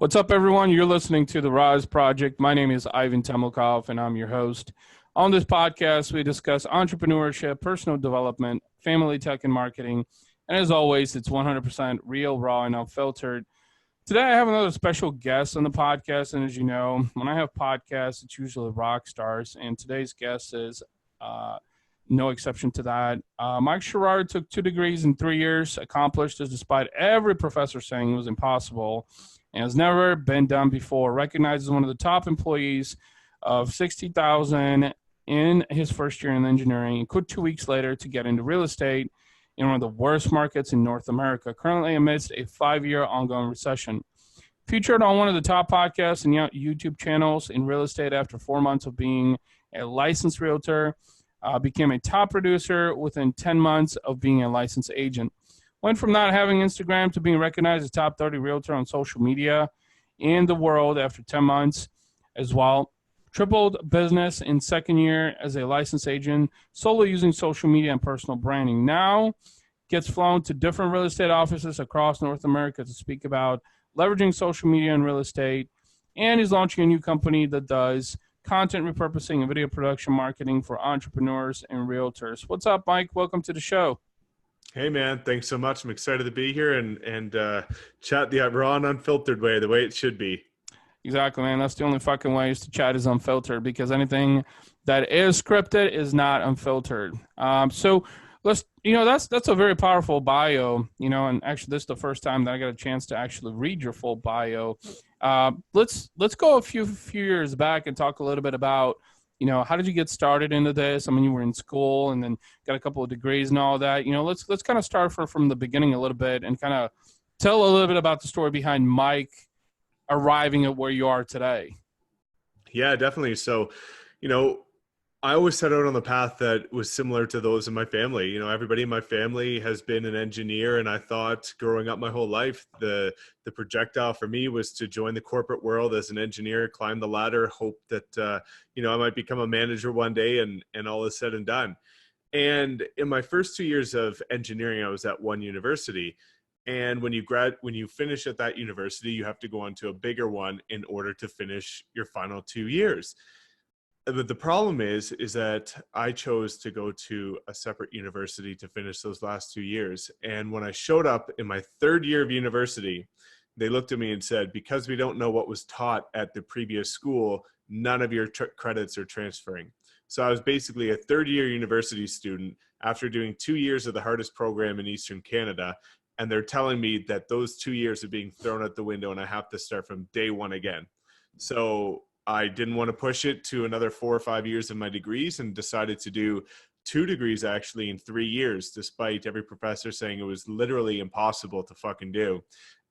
What's up, everyone? You're listening to the RAS Project. My name is Ivan Temilkov, and I'm your host. On this podcast, we discuss entrepreneurship, personal development, family tech, and marketing. And as always, it's 100% real, raw, and unfiltered. Today, I have another special guest on the podcast. And as you know, when I have podcasts, it's usually rock stars. And today's guest is no exception to that. Mike Sherrard took 2 degrees in 3 years, accomplished this despite every professor saying it was impossible, and has never been done before. Recognized as one of the top employees of 60,000 in his first year in engineering, and quit 2 weeks later to get into real estate in one of the worst markets in North America, currently amidst a 5-year ongoing recession. Featured on one of the top podcasts and YouTube channels in real estate after 4 months of being a licensed realtor, became a top producer within 10 months of being a licensed agent. Went from not having Instagram to being recognized as top 30 realtor on social media in the world after 10 months as well. Tripled business in second year as a licensed agent, solely using social media and personal branding. Now gets flown to different real estate offices across North America to speak about leveraging social media and real estate, and is launching a new company that does content repurposing and video production marketing for entrepreneurs and realtors. What's up, Mike? Welcome to the show. Hey, man. Thanks so much. I'm excited to be here and chat the raw and unfiltered way, the way it should be. Exactly, man. That's the only fucking way is to chat is unfiltered, because anything that is scripted is not unfiltered. So let's, that's a very powerful bio, and actually this is the first time that I got a chance to actually read your full bio. Let's go a few years back and talk a little bit about, how did you get started into this? I mean, you were in school and then got a couple of degrees and all that. Let's kind of start from the beginning a little bit and kind of tell a little bit about the story behind Mike arriving at where you are today. Yeah, definitely. So, I always set out on the path that was similar to those in my family. Everybody in my family has been an engineer, and I thought growing up my whole life, the projectile for me was to join the corporate world as an engineer, climb the ladder, hope that, I might become a manager one day, and all is said and done. And in my first 2 years of engineering, I was at one university. And when you finish at that university, you have to go on to a bigger one in order to finish your final 2 years. But the problem is that I chose to go to a separate university to finish those last 2 years. And when I showed up in my third year of university, they looked at me and said, because we don't know what was taught at the previous school, none of your credits are transferring. So I was basically a third year university student after doing 2 years of the hardest program in Eastern Canada. And they're telling me that those 2 years are being thrown out the window and I have to start from day one again. So I didn't want to push it to another 4 or 5 years of my degrees and decided to do 2 degrees actually in 3 years, despite every professor saying it was literally impossible to fucking do.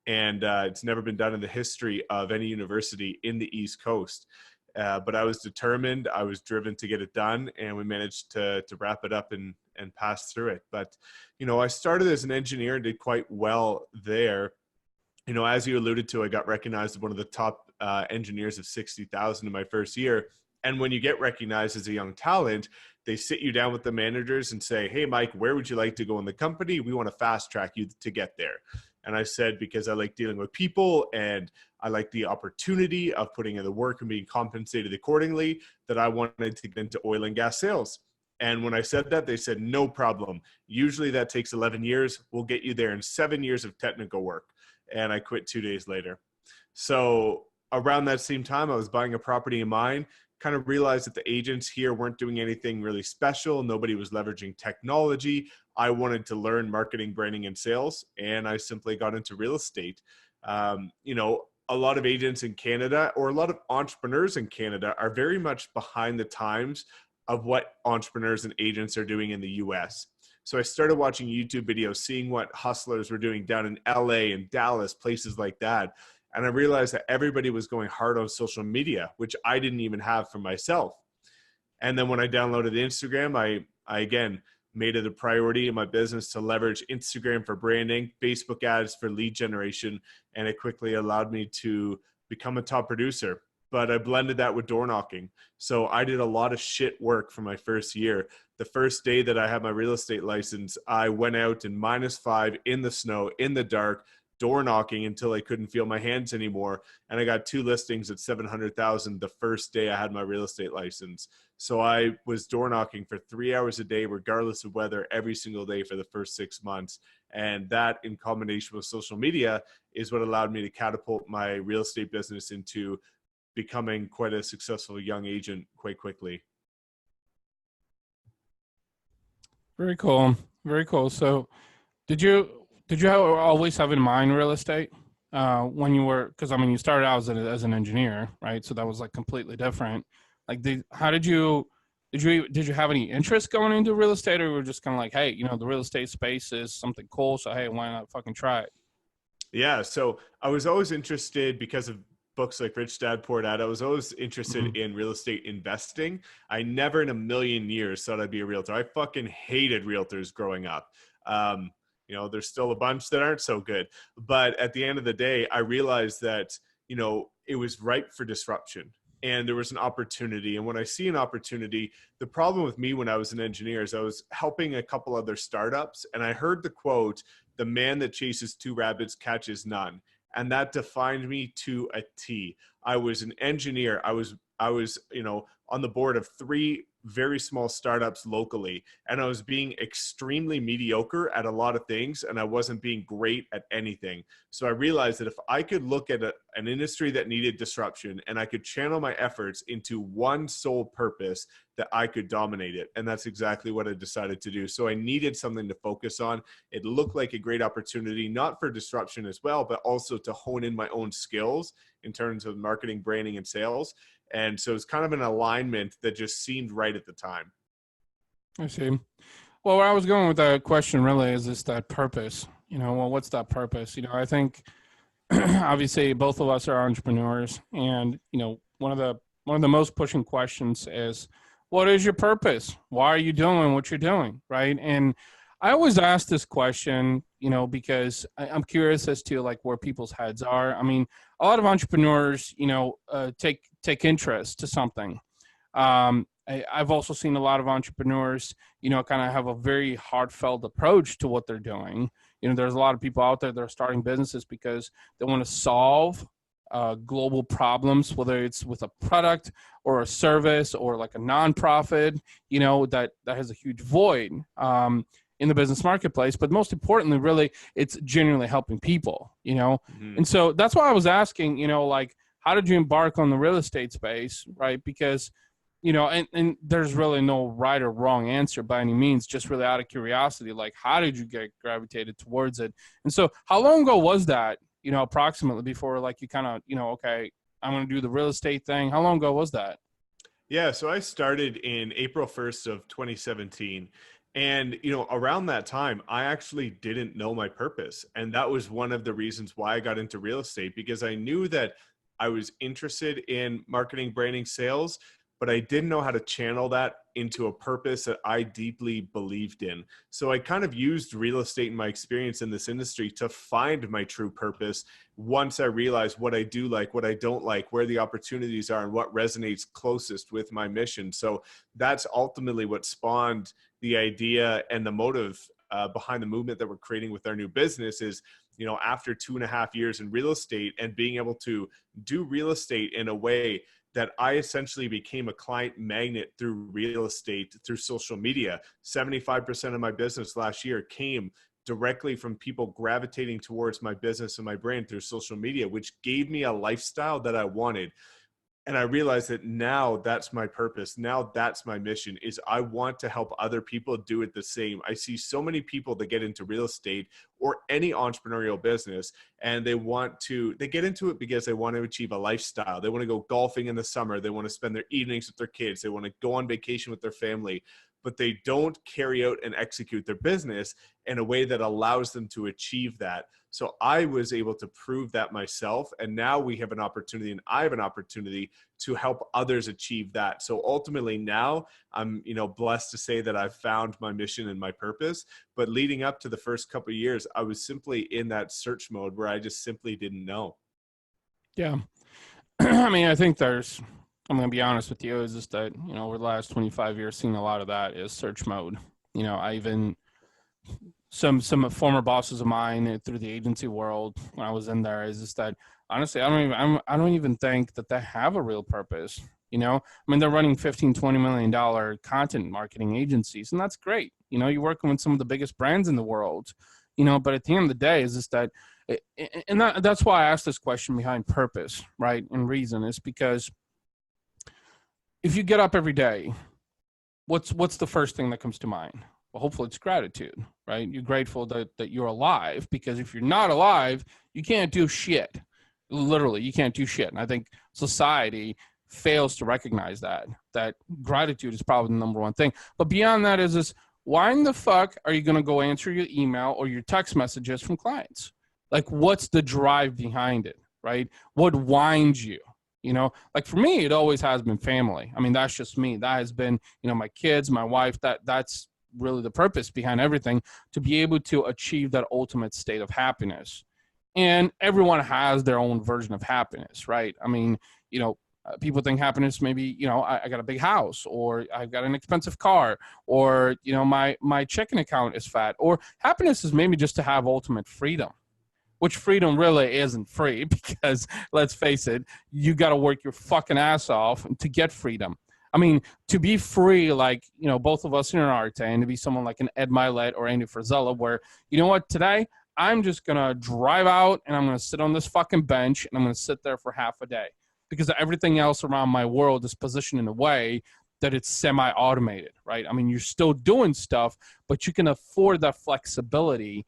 And it's never been done in the history of any university in the East Coast. But I was determined, I was driven to get it done, and we managed to wrap it up and pass through it. But, I started as an engineer and did quite well there. As you alluded to, I got recognized as one of the top engineers of 60,000 in my first year. And when you get recognized as a young talent, they sit you down with the managers and say, hey, Mike, where would you like to go in the company? We want to fast track you to get there. And I said, because I like dealing with people and I like the opportunity of putting in the work and being compensated accordingly, that I wanted to get into oil and gas sales. And when I said that, they said, no problem. Usually that takes 11 years. We'll get you there in 7 years of technical work. And I quit 2 days later. So around that same time, I was buying a property in mine, kind of realized that the agents here weren't doing anything really special. Nobody was leveraging technology. I wanted to learn marketing, branding, and sales, and I simply got into real estate. A lot of agents in Canada, or a lot of entrepreneurs in Canada, are very much behind the times of what entrepreneurs and agents are doing in the US. So I started watching YouTube videos, seeing what hustlers were doing down in LA and Dallas, places like that. And I realized that everybody was going hard on social media, which I didn't even have for myself. And then when I downloaded Instagram, I again made it a priority in my business to leverage Instagram for branding, Facebook ads for lead generation, and it quickly allowed me to become a top producer. But I blended that with door knocking. So I did a lot of shit work for my first year. The first day that I had my real estate license, I went out in -5 in the snow, in the dark, door knocking until I couldn't feel my hands anymore. And I got 2 listings at 700,000 the first day I had my real estate license. So I was door knocking for 3 hours a day, regardless of weather, every single day for the first 6 months. And that, in combination with social media, is what allowed me to catapult my real estate business into becoming quite a successful young agent quite quickly. Very cool. Very cool. So always have in mind real estate when you were, because I mean, you started out as an engineer, right? So that was like completely different. Like, did you have any interest going into real estate, or you were just kind of like, hey, the real estate space is something cool, so hey, why not fucking try it? Yeah, so I was always interested because of books like Rich Dad Poor Dad. I was always interested in real estate investing. I never in a million years thought I'd be a realtor. I fucking hated realtors growing up. There's still a bunch that aren't so good. But at the end of the day, I realized that, it was ripe for disruption and there was an opportunity. And when I see an opportunity, the problem with me when I was an engineer is I was helping a couple other startups and I heard the quote, "The man that chases 2 rabbits catches none." And that defined me to a T. I was an engineer. I was, on the board of 3 very small startups locally, and I was being extremely mediocre at a lot of things, and I wasn't being great at anything. So I realized that if I could look at an industry that needed disruption and I could channel my efforts into one sole purpose, that I could dominate it. And that's exactly what I decided to do. So I needed something to focus on. It looked like a great opportunity, not for disruption as well, but also to hone in my own skills in terms of marketing, branding, and sales. And so it's kind of an alignment that just seemed right at the time. I see. Well, where I was going with that question really is just that purpose. What's that purpose? I think obviously both of us are entrepreneurs, and one of the most pushing questions is, what is your purpose? Why are you doing what you're doing, right? And I always ask this question, because I'm curious as to like where people's heads are. I mean, a lot of entrepreneurs, take interest to something. I've also seen a lot of entrepreneurs, kind of have a very heartfelt approach to what they're doing. There's a lot of people out there that are starting businesses because they want to solve global problems, whether it's with a product or a service or like a nonprofit, that has a huge void in the business marketplace. But most importantly, really, it's genuinely helping people, Mm-hmm. And so that's why I was asking, like, how did you embark on the real estate space, right? Because, and there's really no right or wrong answer by any means, just really out of curiosity, like, how did you get gravitated towards it? And so how long ago was that, approximately, before like you kind of, okay, I'm going to do the real estate thing? How long ago was that? Yeah, so I started in April 1st of 2017. And, around that time, I actually didn't know my purpose. And that was one of the reasons why I got into real estate, because I knew that I was interested in marketing, branding, sales, but I didn't know how to channel that into a purpose that I deeply believed in. So I kind of used real estate and my experience in this industry to find my true purpose once I realized what I do like, what I don't like, where the opportunities are, and what resonates closest with my mission. So that's ultimately what spawned the idea and the motive behind the movement that we're creating with our new business is, after 2.5 years in real estate and being able to do real estate in a way that I essentially became a client magnet through real estate, through social media. 75% of my business last year came directly from people gravitating towards my business and my brand through social media, which gave me a lifestyle that I wanted. And I realized that now that's my purpose. Now that's my mission, is I want to help other people do it the same. I see so many people that get into real estate or any entrepreneurial business, and they get into it because they want to achieve a lifestyle. They want to go golfing in the summer. They want to spend their evenings with their kids. They want to go on vacation with their family, but they don't carry out and execute their business in a way that allows them to achieve that. So I was able to prove that myself. And now we have an opportunity, and I have an opportunity to help others achieve that. So ultimately now I'm, blessed to say that I've found my mission and my purpose. But leading up to the first couple of years, I was simply in that search mode where I just simply didn't know. Yeah. I mean, I think I'm going to be honest with you, is just that, over the last 25 years, seeing a lot of that is search mode. I even some former bosses of mine through the agency world when I was in there is just that honestly, I don't even think that they have a real purpose. You know, I mean, they're running $15-20 million content marketing agencies, and that's great. You know, you're working with some of the biggest brands in the world, you know, but at the end of the day is just that, and that's why I asked this question behind purpose, right? And reason is because if you get up every day, what's the first thing that comes to mind? Well, hopefully it's gratitude, right? You're grateful that you're alive, because if you're not alive, you can't do shit. Literally, you can't do shit. And I think society fails to recognize that gratitude is probably the number one thing. But beyond that is this, why in the fuck are you going to go answer your email or your text messages from clients? Like, what's the drive behind it, right? What winds you? You know, like for me, it always has been family. I mean, that's just me. That has been, you know, my kids, my wife, that's really the purpose behind everything, to be able to achieve that ultimate state of happiness. And everyone has their own version of happiness, right? I mean, you know, people think happiness maybe, you know, I got a big house, or I've got an expensive car, or, you know, my checking account is fat, or happiness is maybe just to have ultimate freedom, which freedom really isn't free, because let's face it, you got to work your fucking ass off to get freedom. I mean, to be free, like, you know, both of us here in Arte, and to be someone like an Ed Milet or Andy Frisella, where, you know what, today I'm just going to drive out and I'm going to sit on this fucking bench and I'm going to sit there for half a day, because everything else around my world is positioned in a way that it's semi-automated, right? I mean, you're still doing stuff, but you can afford that flexibility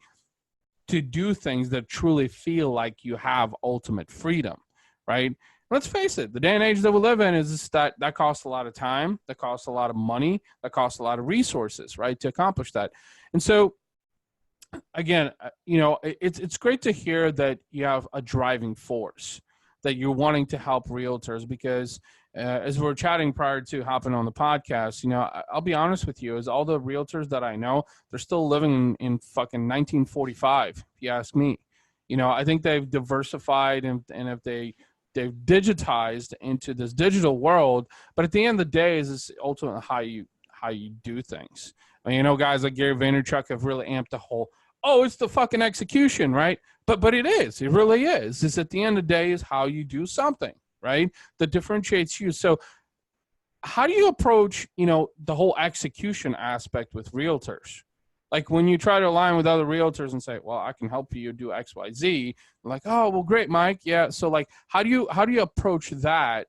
to do things that truly feel like you have ultimate freedom, right? Let's face it, the day and age that we live in is that costs a lot of time, that costs a lot of money, that costs a lot of resources, right, to accomplish that. And so, again, you know, it's great to hear that you have a driving force, that you're wanting to help realtors, because as we were chatting prior to hopping on the podcast, you know, I'll be honest with you, is all the realtors that I know, they're still living in fucking 1945, if you ask me. You know, I think they've diversified, and if they've digitized into this digital world, but at the end of the day, is ultimately how you do things. I mean, you know, guys like Gary Vaynerchuk have really amped the whole, oh, it's the fucking execution, right? But it really is. It's at the end of the day is how you do something, right, that differentiates you. So how do you approach, you know, the whole execution aspect with realtors? Like when you try to align with other realtors and say, well, I can help you do X, Y, Z, like, oh, well, great, Mike. Yeah. So like, how do you approach that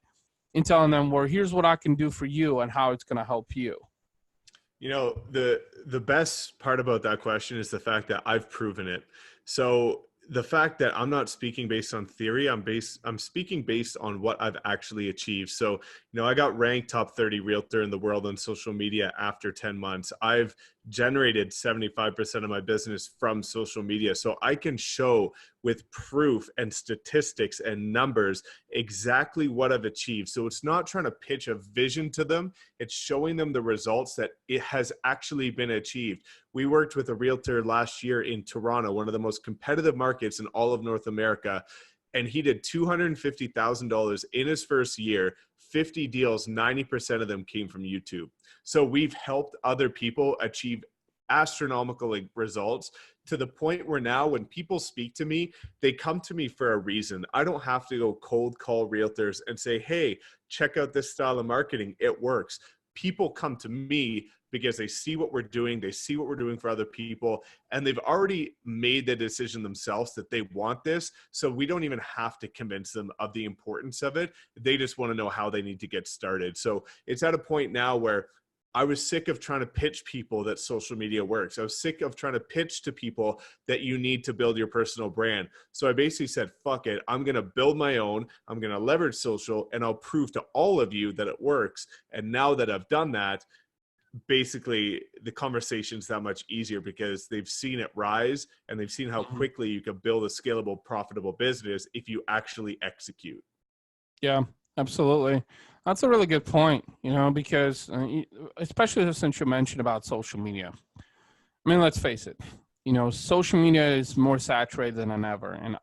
in telling them, well, here's what I can do for you and how it's going to help you? You know, the best part about that question is the fact that I've proven it. So the fact that I'm not speaking based on theory, I'm speaking based on what I've actually achieved. So, you know, I got ranked top 30 realtor in the world on social media after 10 months. I've generated 75% of my business from social media. So I can show with proof and statistics and numbers exactly what I've achieved. So it's not trying to pitch a vision to them. It's showing them the results that it has actually been achieved. We worked with a realtor last year in Toronto, one of the most competitive markets in all of North America. And he did $250,000 in his first year, 50 deals, 90% of them came from YouTube. So we've helped other people achieve astronomical results, to the point where now when people speak to me, they come to me for a reason. I don't have to go cold call realtors and say, hey, check out this style of marketing. It works. People come to me because they see what we're doing. They see what we're doing for other people, and they've already made the decision themselves that they want this. So we don't even have to convince them of the importance of it. They just want to know how they need to get started. So it's at a point now where I was sick of trying to pitch people that social media works. I was sick of trying to pitch to people that you need to build your personal brand. So I basically said, fuck it. I'm going to build my own. I'm going to leverage social, and I'll prove to all of you that it works. And now that I've done that, basically the conversation's that much easier, because they've seen it rise, and they've seen how quickly you can build a scalable, profitable business if you actually execute. Yeah, absolutely. That's a really good point, you know, because especially since you mentioned about social media. I mean, let's face it, you know, social media is more saturated than ever. And,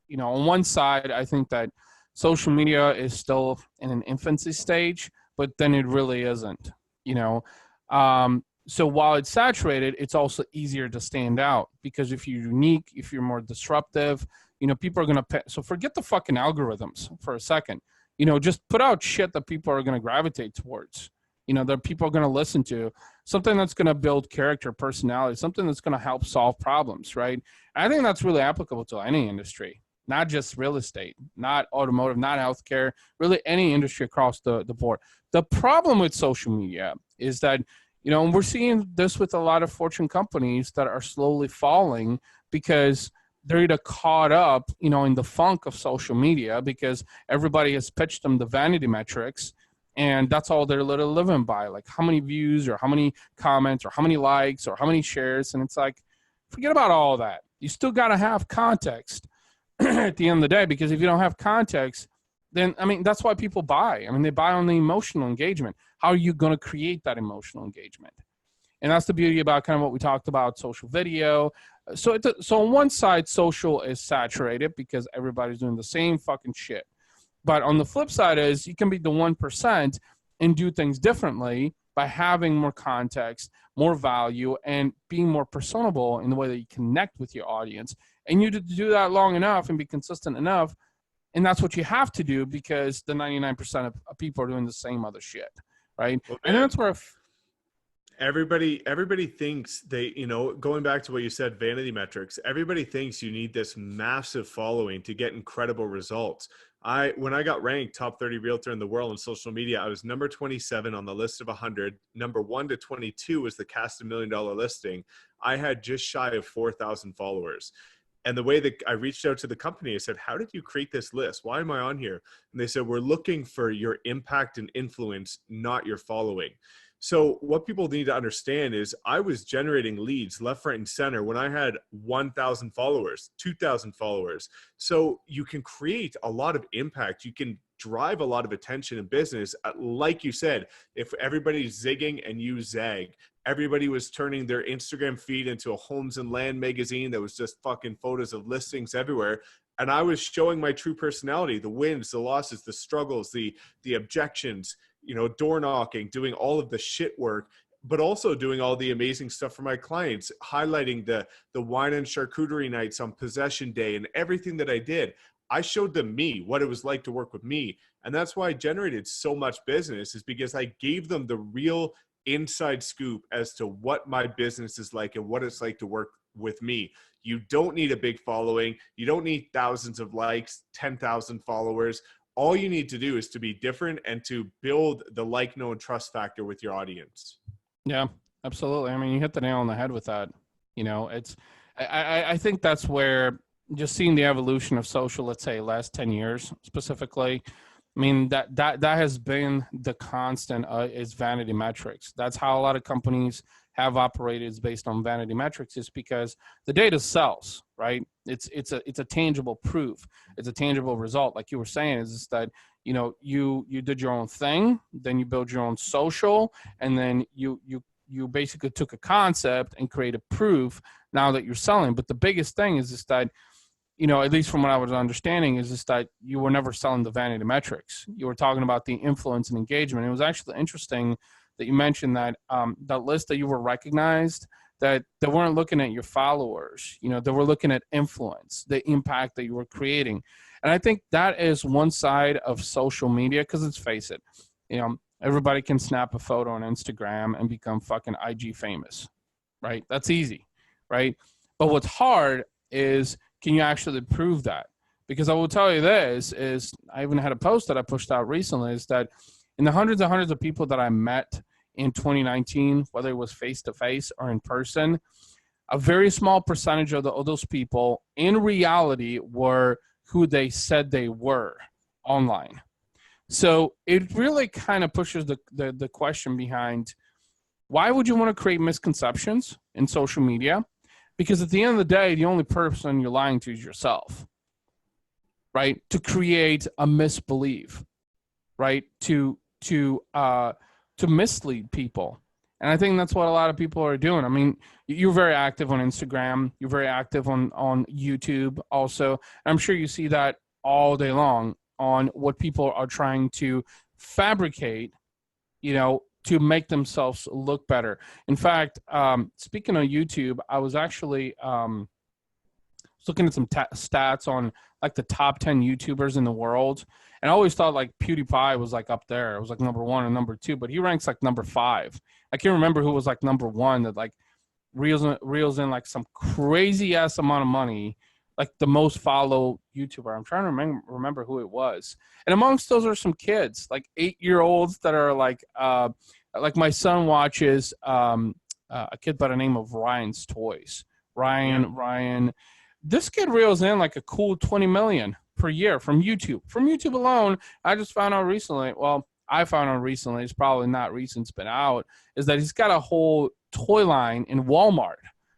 you know, on one side, I think that social media is still in an infancy stage, but then it really isn't, you know. So while it's saturated, it's also easier to stand out, because if you're unique, if you're more disruptive, people are going to pay. So forget the fucking algorithms for a second. Just put out shit that people are going to gravitate towards, that people are going to listen to, something that's going to build character, personality, something that's going to help solve problems, right? I think that's really applicable to any industry, not just real estate, not automotive, not healthcare, really any industry across the board. The problem with social media is that, and we're seeing this with a lot of Fortune companies that are slowly falling because they're either caught up, in the funk of social media, because everybody has pitched them the vanity metrics, and that's all they're living by, like how many views or how many comments or how many likes or how many shares. And it's like, forget about all that. You still got to have context at the end of the day, because if you don't have context, then, that's why people buy. they buy on the emotional engagement. How are you going to create that emotional engagement? And that's the beauty about kind of what we talked about, social video. So on one side, social is saturated because everybody's doing the same fucking shit. But on the flip side is you can be the 1% and do things differently by having more context, more value, and being more personable in the way that you connect with your audience. And you do that long enough and be consistent enough. And that's what you have to do, because the 99% of people are doing the same other shit, right? Okay. And that's where everybody thinks going back to what you said, vanity metrics, everybody thinks you need this massive following to get incredible results. When I got ranked top 30 realtor in the world on social media, I was number 27 on the list of 100. Number 1 to 22 was the Cast $1 Million listing. I had just shy of 4,000 followers. And the way that I reached out to the company, I said, how did you create this list? Why am I on here? And they said, we're looking for your impact and influence, not your following. So what people need to understand is I was generating leads left, right, and center when I had 1,000 followers, 2,000 followers. So you can create a lot of impact. You can drive a lot of attention in business. Like you said, if everybody's zigging and you zag, everybody was turning their Instagram feed into a homes and land magazine that was just fucking photos of listings everywhere. And I was showing my true personality, the wins, the losses, the struggles, the objections, door knocking, doing all of the shit work, but also doing all the amazing stuff for my clients, highlighting the wine and charcuterie nights on possession day and everything that I did. I showed them me, what it was like to work with me. And that's why I generated so much business, is because I gave them the real inside scoop as to what my business is like and what it's like to work with me. You don't need a big following. You don't need thousands of likes, 10,000 followers. All you need to do is to be different and to build the like, know, and trust factor with your audience. Yeah, absolutely. You hit the nail on the head with that. I think that's where just seeing the evolution of social, let's say last 10 years specifically, that has been the constant is vanity metrics. That's how a lot of companies have operated, is based on vanity metrics, is because the data sells, right? It's a tangible proof. It's a tangible result. Like you were saying, is that, you did your own thing, then you build your own social, and then you basically took a concept and created proof now that you're selling. But the biggest thing is just that, at least from what I was understanding, is just that you were never selling the vanity metrics. You were talking about the influence and engagement. It was actually interesting that you mentioned that that list that you were recognized, that they weren't looking at your followers. They were looking at influence, the impact that you were creating. And I think that is one side of social media, because let's face it, everybody can snap a photo on Instagram and become fucking IG famous, right? That's easy, right? But what's hard is, can you actually prove that? Because I will tell you this, is I even had a post that I pushed out recently, is that in the hundreds and hundreds of people that I met in 2019, whether it was face-to-face or in person, a very small percentage of those people in reality were who they said they were online. So it really kind of pushes the question behind, why would you want to create misconceptions in social media? Because at the end of the day, the only person you're lying to is yourself, right? To create a misbelief, right? To mislead people. And I think that's what a lot of people are doing. You're very active on Instagram. You're very active on YouTube also. And I'm sure you see that all day long on what people are trying to fabricate, to make themselves look better. In fact, speaking of YouTube, I was actually looking at some stats on like the top 10 YouTubers in the world. And I always thought like PewDiePie was like up there. It was like number 1 or number 2, but he ranks like number 5. I can't remember who was like number 1 that like reels in like some crazy ass amount of money, like the most followed YouTuber. I'm trying to remember who it was. And amongst those are some kids, like 8-year-olds that are like my son watches a kid by the name of Ryan's Toys. Ryan. This kid reels in like a cool 20 million per year from YouTube. From YouTube alone, I just found out recently. Well, I found out recently. It's probably not recent. It's been out. Is that he's got a whole toy line in Walmart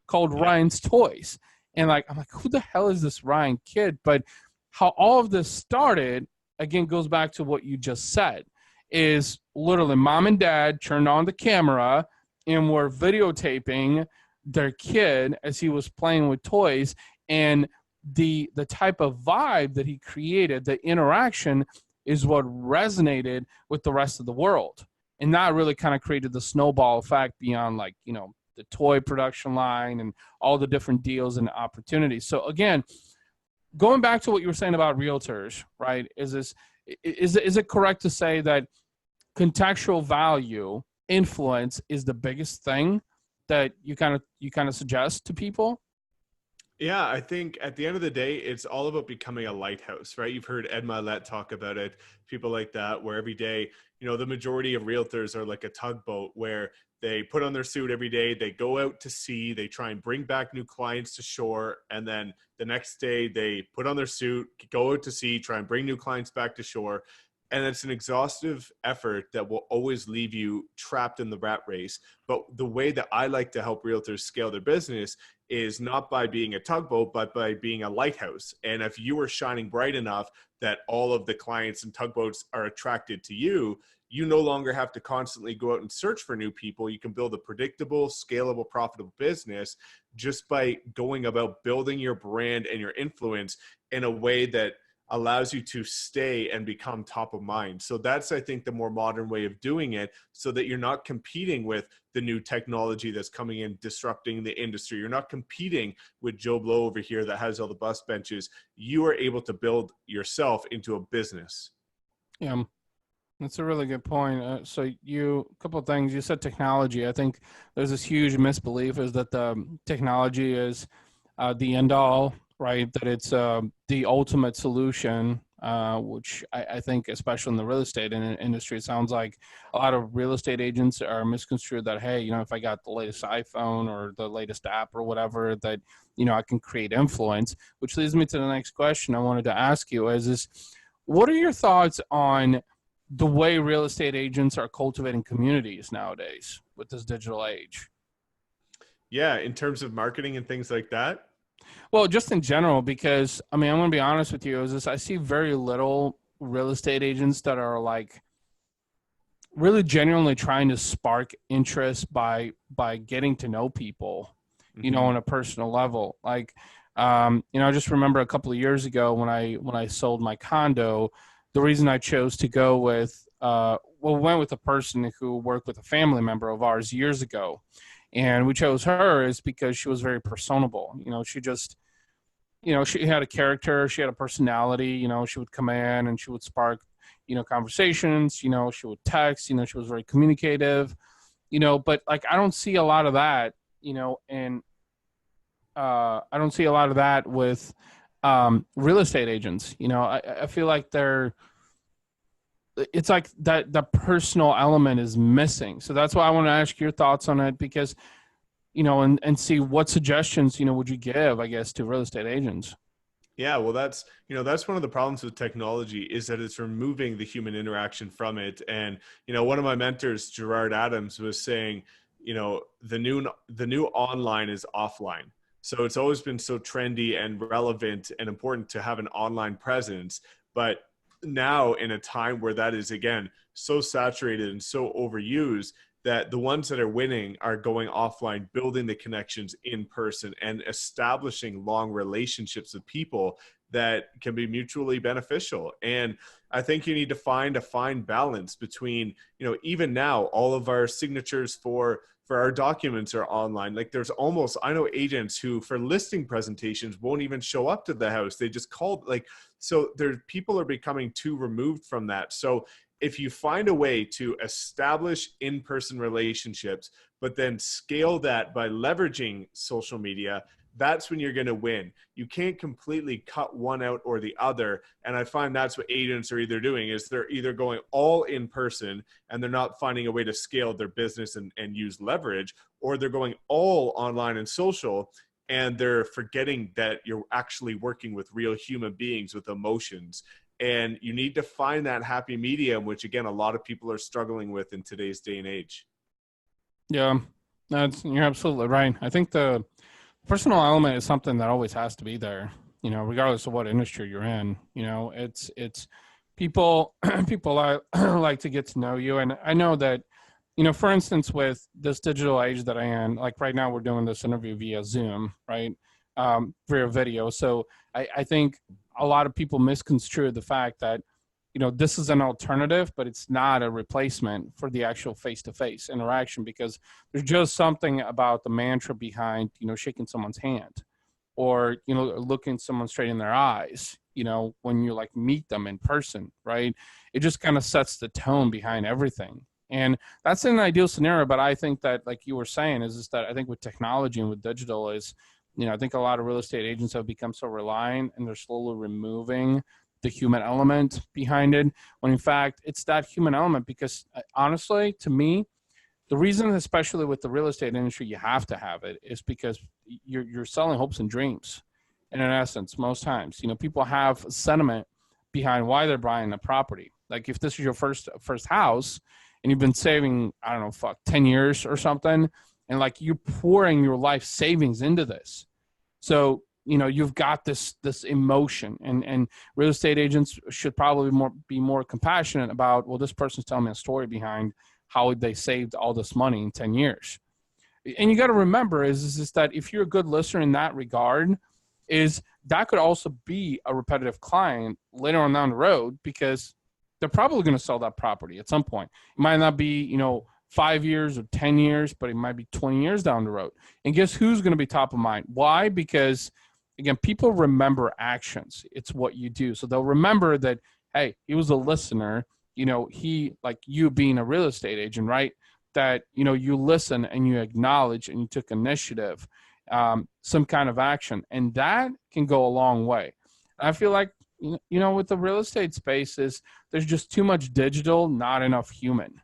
called Ryan's Toys. And like, I'm like, who the hell is this Ryan kid? But how all of this started, again, goes back to what you just said, is literally mom and dad turned on the camera and were videotaping their kid as he was playing with toys. And the type of vibe that he created, the interaction, is what resonated with the rest of the world. And that really kind of created the snowball effect beyond like, you know, the toy production line and all the different deals and opportunities. So again, going back to what you were saying about realtors, right? Is it correct to say that contextual value influence is the biggest thing that you kind of suggest to people? Yeah, I think at the end of the day, it's all about becoming a lighthouse, right? You've heard Ed Milet talk about it, people like that, where every day, you know, the majority of realtors are like a tugboat where they put on their suit every day, they go out to sea, they try and bring back new clients to shore, and then the next day they put on their suit, go out to sea, try and bring new clients back to shore. And it's an exhaustive effort that will always leave you trapped in the rat race. But the way that I like to help realtors scale their business is not by being a tugboat, but by being a lighthouse. And if you are shining bright enough that all of the clients and tugboats are attracted to you, you no longer have to constantly go out and search for new people. You can build a predictable, scalable, profitable business just by going about building your brand and your influence in a way that allows you to stay and become top of mind. So that's, I think, the more modern way of doing it, so that you're not competing with the new technology that's coming in, disrupting the industry. You're not competing with Joe Blow over here that has all the bus benches. You are able to build yourself into a business. Yeah, that's a really good point. So a couple of things. You said technology. I think there's this huge misbelief is that the technology is the end all, right? That it's the ultimate solution, which I think, especially in the real estate industry, it sounds like a lot of real estate agents are misconstrued that, hey, you know, if I got the latest iPhone or the latest app or whatever, that, you know, I can create influence, which leads me to the next question I wanted to ask you is what are your thoughts on the way real estate agents are cultivating communities nowadays with this digital age? Yeah, in terms of marketing and things like that. Well, just in general, because I mean, I'm going to be honest with you, I see very little real estate agents that are like really genuinely trying to spark interest by getting to know people, you know, on a personal level. Like, you know, I just remember a couple of years ago when I sold my condo, the reason I chose to go with, went with a person who worked with a family member of ours years ago. And we chose her is because she was very personable. You know, she just, you know, she had a character, she had a personality, you know, she would come in and she would spark, you know, conversations, you know, she would text, you know, she was very communicative, you know, but like, I don't see a lot of that, you know, and I don't see a lot of that with real estate agents. You know, I feel like it's like that the personal element is missing. So that's why I want to ask your thoughts on it, because, you know, and see what suggestions, you know, would you give, I guess, to real estate agents? Yeah, well, that's one of the problems with technology is that it's removing the human interaction from it. And, you know, one of my mentors, Sherrard Adams, was saying, you know, the new online is offline. So it's always been so trendy and relevant and important to have an online presence. But now in a time where that is, again, so saturated and so overused, that the ones that are winning are going offline, building the connections in person and establishing long relationships with people that can be mutually beneficial. And I think you need to find a fine balance between, even now, all of our signatures for our documents are online. Like I know agents who for listing presentations won't even show up to the house. They just call, so people are becoming too removed from that. So if you find a way to establish in-person relationships, but then scale that by leveraging social media, that's when you're going to win. You can't completely cut one out or the other. And I find that's what agents are either doing, is they're either going all in person and they're not finding a way to scale their business and use leverage, or they're going all online and social and they're forgetting that you're actually working with real human beings with emotions. And you need to find that happy medium, which again, a lot of people are struggling with in today's day and age. Yeah, you're absolutely right. I think the personal element is something that always has to be there, regardless of what industry you're in. It's people like to get to know you. And I know that, for instance, with this digital age that I am, like right now we're doing this interview via Zoom, right? Via video. So I think a lot of people misconstrue the fact that, this is an alternative, but it's not a replacement for the actual face-to-face interaction, because there's just something about the mantra behind, shaking someone's hand or, looking someone straight in their eyes, when you meet them in person, right? It just kind of sets the tone behind everything. And that's an ideal scenario. But I think that, like you were saying, is that I think with technology and with digital is, I think a lot of real estate agents have become so reliant and they're slowly removing the human element behind it, when in fact it's that human element. Because honestly, to me, the reason, especially with the real estate industry, you have to have it is because you're selling hopes and dreams. And in essence, most times, people have sentiment behind why they're buying a property. Like if this is your first house and you've been saving, 10 years or something, and you're pouring your life savings into this. So you've got this emotion, and real estate agents should probably be more compassionate about, well, this person's telling me a story behind how they saved all this money in 10 years. And you got to remember is that if you're a good listener in that regard, is that could also be a repetitive client later on down the road, because they're probably going to sell that property at some point. It might not be, 5 years or 10 years, but it might be 20 years down the road. And guess who's going to be top of mind? Why? Because again, people remember actions. It's what you do. So they'll remember that, hey, he was a listener, he, like you being a real estate agent, right? That, you listen and you acknowledge and you took initiative, some kind of action. And that can go a long way. I feel like, with the real estate spaces, there's just too much digital, not enough human.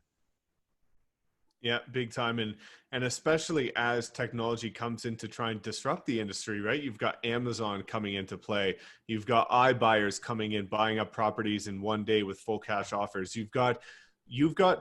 Yeah, big time. And especially as technology comes in to try and disrupt the industry, right? You've got Amazon coming into play. You've got iBuyers coming in, buying up properties in one day with full cash offers. You've got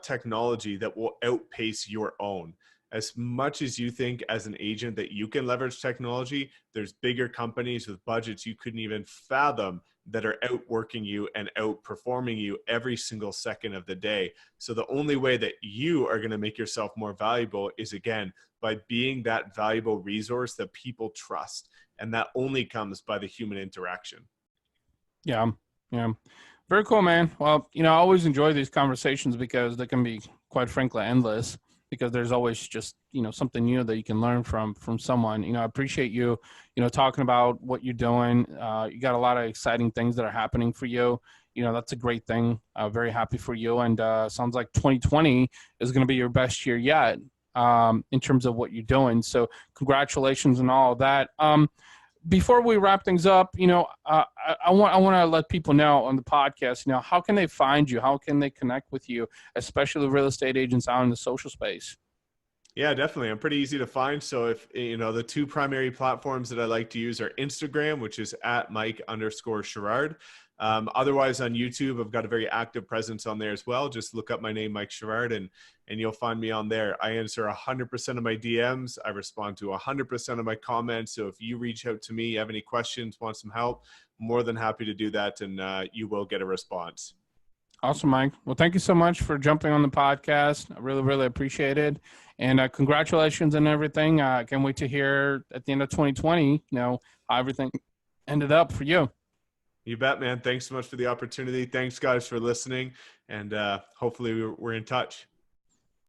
technology that will outpace your own. As much as you think as an agent that you can leverage technology, there's bigger companies with budgets you couldn't even fathom that are outworking you and outperforming you every single second of the day. So the only way that you are going to make yourself more valuable is, again, by being that valuable resource that people trust. And that only comes by the human interaction. Yeah. Very cool, man. Well, I always enjoy these conversations because they can be, quite frankly, endless, because there's always just, something new that you can learn from someone. I appreciate you, talking about what you're doing. You got a lot of exciting things that are happening for you. That's a great thing. Very happy for you. And sounds like 2020 is going to be your best year yet, in terms of what you're doing. So congratulations on all of that. Before we wrap things up, I want to let people know on the podcast, how can they find you? How can they connect with you, especially real estate agents out in the social space? Yeah, definitely. I'm pretty easy to find. So if, the two primary platforms that I like to use are Instagram, which is at Mike_Sherrard. Otherwise on YouTube, I've got a very active presence on there as well. Just look up my name, Mike Sherrard, and you'll find me on there. I answer 100% of my DMs. I respond to 100% of my comments. So if you reach out to me, have any questions, want some help, more than happy to do that. And you will get a response. Awesome, Mike. Well, thank you so much for jumping on the podcast. I really, really appreciate it. And congratulations on everything. I can't wait to hear at the end of 2020, how everything ended up for you. You bet, man. Thanks so much for the opportunity. Thanks, guys, for listening. And hopefully we're in touch.